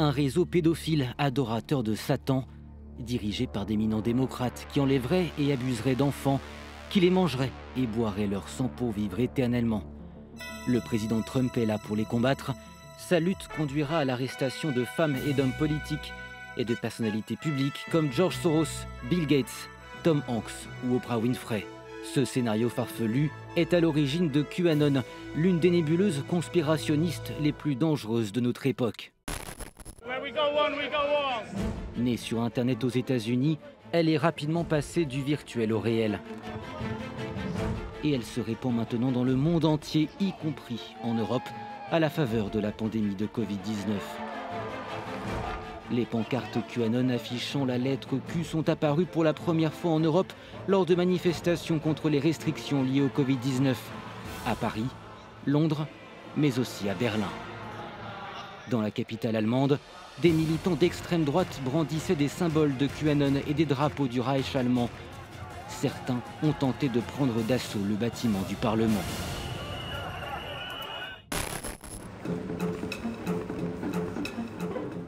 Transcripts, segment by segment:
un réseau pédophile adorateur de Satan, dirigé par d'éminents démocrates qui enlèveraient et abuseraient d'enfants, qui les mangeraient et boiraient leur sang pour vivre éternellement. Le président Trump est là pour les combattre. Sa lutte conduira à l'arrestation de femmes et d'hommes politiques et de personnalités publiques comme George Soros, Bill Gates, Tom Hanks ou Oprah Winfrey. Ce scénario farfelu est à l'origine de QAnon, l'une des nébuleuses conspirationnistes les plus dangereuses de notre époque. Née sur Internet aux États-Unis, elle est rapidement passée du virtuel au réel. Et elle se répand maintenant dans le monde entier, y compris en Europe, à la faveur de la pandémie de Covid-19. Les pancartes QAnon affichant la lettre Q sont apparues pour la première fois en Europe lors de manifestations contre les restrictions liées au Covid-19, à Paris, Londres, mais aussi à Berlin. Dans la capitale allemande, des militants d'extrême droite brandissaient des symboles de QAnon et des drapeaux du Reich allemand. Certains ont tenté de prendre d'assaut le bâtiment du Parlement.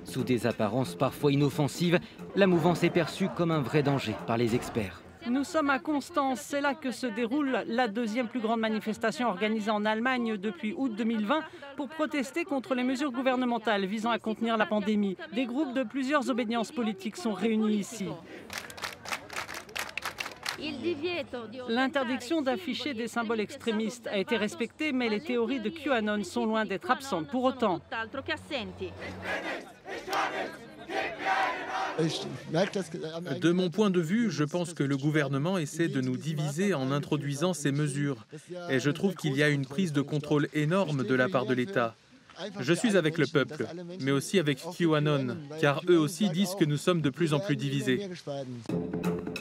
Sous des apparences parfois inoffensives, la mouvance est perçue comme un vrai danger par les experts. Nous sommes à Constance, c'est là que se déroule la deuxième plus grande manifestation organisée en Allemagne depuis août 2020 pour protester contre les mesures gouvernementales visant à contenir la pandémie. Des groupes de plusieurs obédiences politiques sont réunis ici. L'interdiction d'afficher des symboles extrémistes a été respectée, mais les théories de QAnon sont loin d'être absentes pour autant. De mon point de vue, je pense que le gouvernement essaie de nous diviser en introduisant ces mesures. Et je trouve qu'il y a une prise de contrôle énorme de la part de l'État. Je suis avec le peuple, mais aussi avec QAnon, car eux aussi disent que nous sommes de plus en plus divisés.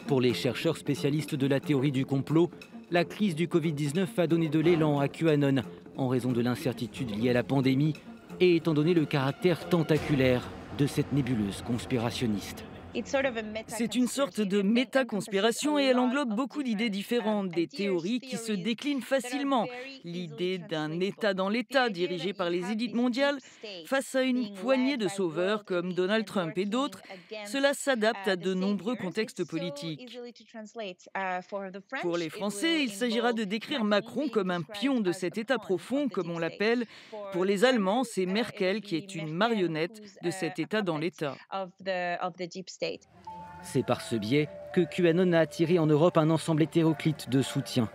Pour les chercheurs spécialistes de la théorie du complot, la crise du Covid-19 a donné de l'élan à QAnon en raison de l'incertitude liée à la pandémie et étant donné le caractère tentaculaire de cette nébuleuse conspirationniste. C'est une sorte de méta-conspiration et elle englobe beaucoup d'idées différentes, des théories qui se déclinent facilement. L'idée d'un État dans l'État dirigé par les élites mondiales face à une poignée de sauveurs comme Donald Trump et d'autres, cela s'adapte à de nombreux contextes politiques. Pour les Français, il s'agira de décrire Macron comme un pion de cet État profond, comme on l'appelle. Pour les Allemands, c'est Merkel qui est une marionnette de cet État dans l'État. C'est par ce biais que QAnon a attiré en Europe un ensemble hétéroclite de soutien.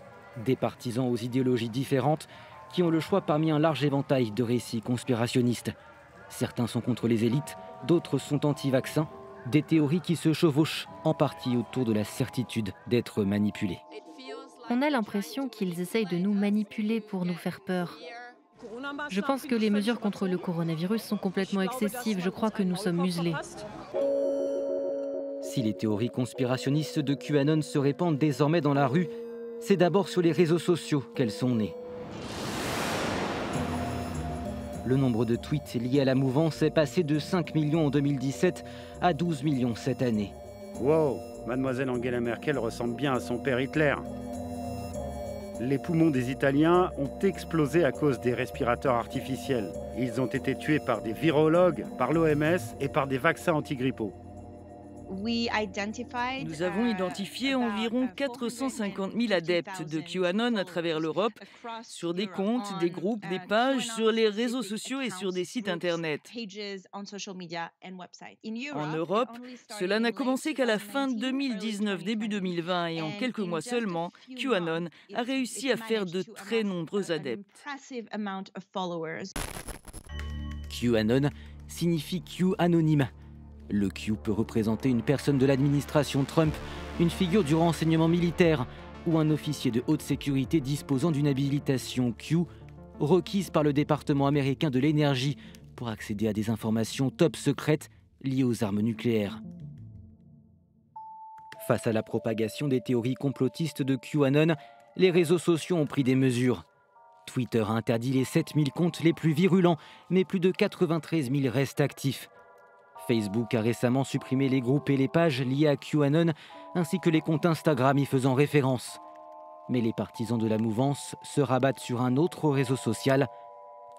Des partisans aux idéologies différentes qui ont le choix parmi un large éventail de récits conspirationnistes. Certains sont contre les élites, d'autres sont anti-vaccins, des théories qui se chevauchent en partie autour de la certitude d'être manipulés. On a l'impression qu'ils essayent de nous manipuler pour nous faire peur. Je pense que les mesures contre le coronavirus sont complètement excessives. Je crois que nous sommes muselés. Si les théories conspirationnistes de QAnon se répandent désormais dans la rue, c'est d'abord sur les réseaux sociaux qu'elles sont nées. Le nombre de tweets liés à la mouvance est passé de 5 millions en 2017 à 12 millions cette année. Wow, mademoiselle Angela Merkel ressemble bien à son père Hitler. Les poumons des Italiens ont explosé à cause des respirateurs artificiels. Ils ont été tués par des virologues, par l'OMS et par des vaccins antigrippaux. Nous avons identifié environ 450 000 adeptes de QAnon à travers l'Europe, sur des comptes, des groupes, des pages, sur les réseaux sociaux et sur des sites Internet. En Europe, cela n'a commencé qu'à la fin 2019, début 2020, et en quelques mois seulement, QAnon a réussi à faire de très nombreux adeptes. QAnon signifie Q anonyme. Le Q peut représenter une personne de l'administration Trump, une figure du renseignement militaire ou un officier de haute sécurité disposant d'une habilitation Q requise par le département américain de l'énergie pour accéder à des informations top secrètes liées aux armes nucléaires. Face à la propagation des théories complotistes de QAnon, les réseaux sociaux ont pris des mesures. Twitter a interdit les 7000 comptes les plus virulents, mais plus de 93 000 restent actifs. Facebook a récemment supprimé les groupes et les pages liés à QAnon, ainsi que les comptes Instagram y faisant référence. Mais les partisans de la mouvance se rabattent sur un autre réseau social,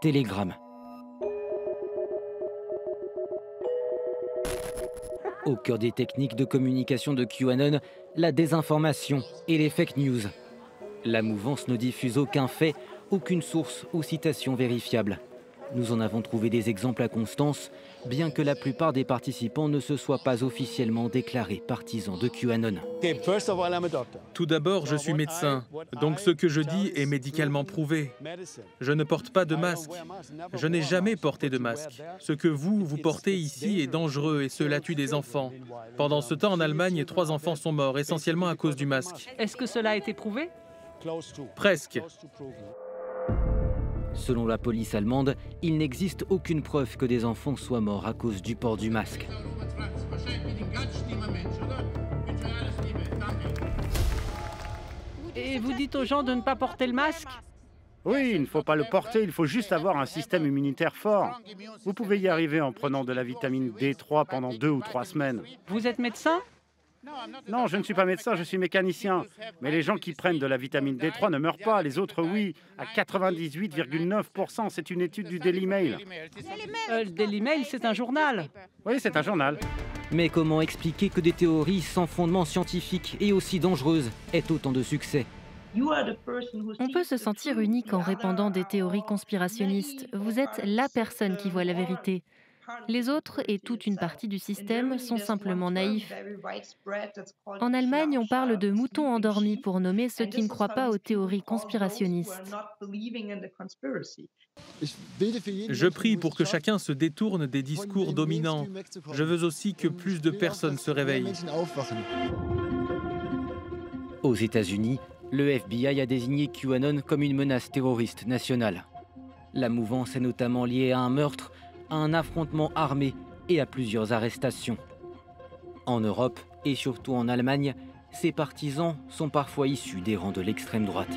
Telegram. Au cœur des techniques de communication de QAnon, la désinformation et les fake news. La mouvance ne diffuse aucun fait, aucune source ou citation vérifiable. Nous en avons trouvé des exemples à Constance, bien que la plupart des participants ne se soient pas officiellement déclarés partisans de QAnon. Tout d'abord, je suis médecin, donc ce que je dis est médicalement prouvé. Je ne porte pas de masque. Je n'ai jamais porté de masque. Ce que vous portez ici est dangereux et cela tue des enfants. Pendant ce temps, en Allemagne, 3 enfants sont morts, essentiellement à cause du masque. Est-ce que cela a été prouvé? Presque. Selon la police allemande, il n'existe aucune preuve que des enfants soient morts à cause du port du masque. Et vous dites aux gens de ne pas porter le masque? Oui, il ne faut pas le porter, il faut juste avoir un système immunitaire fort. Vous pouvez y arriver en prenant de la vitamine D3 pendant 2 ou 3 semaines. Vous êtes médecin? Non, je ne suis pas médecin, je suis mécanicien. Mais les gens qui prennent de la vitamine D3 ne meurent pas, les autres oui, à 98,9%. C'est une étude du Daily Mail. Le Daily Mail, c'est un journal. Oui, c'est un journal. Mais comment expliquer que des théories sans fondement scientifique et aussi dangereuses aient autant de succès? On peut se sentir unique en répandant des théories conspirationnistes. Vous êtes la personne qui voit la vérité. Les autres et toute une partie du système sont simplement naïfs. En Allemagne, on parle de moutons endormis pour nommer ceux qui ne croient pas aux théories conspirationnistes. Je prie pour que chacun se détourne des discours dominants. Je veux aussi que plus de personnes se réveillent. Aux États-Unis, le FBI a désigné QAnon comme une menace terroriste nationale. La mouvance est notamment liée à un meurtre, à un affrontement armé et à plusieurs arrestations. En Europe et surtout en Allemagne, ces partisans sont parfois issus des rangs de l'extrême droite.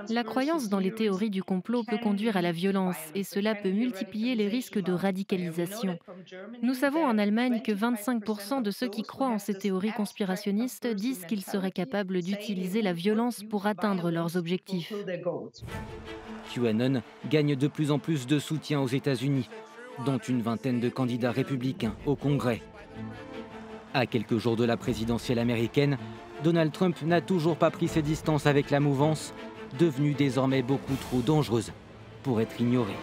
La croyance dans les théories du complot peut conduire à la violence et cela peut multiplier les risques de radicalisation. Nous savons en Allemagne que 25% de ceux qui croient en ces théories conspirationnistes disent qu'ils seraient capables d'utiliser la violence pour atteindre leurs objectifs. QAnon gagne de plus en plus de soutien aux États-Unis, dont une vingtaine de candidats républicains au Congrès. À quelques jours de la présidentielle américaine, Donald Trump n'a toujours pas pris ses distances avec la mouvance, devenue désormais beaucoup trop dangereuse pour être ignorée.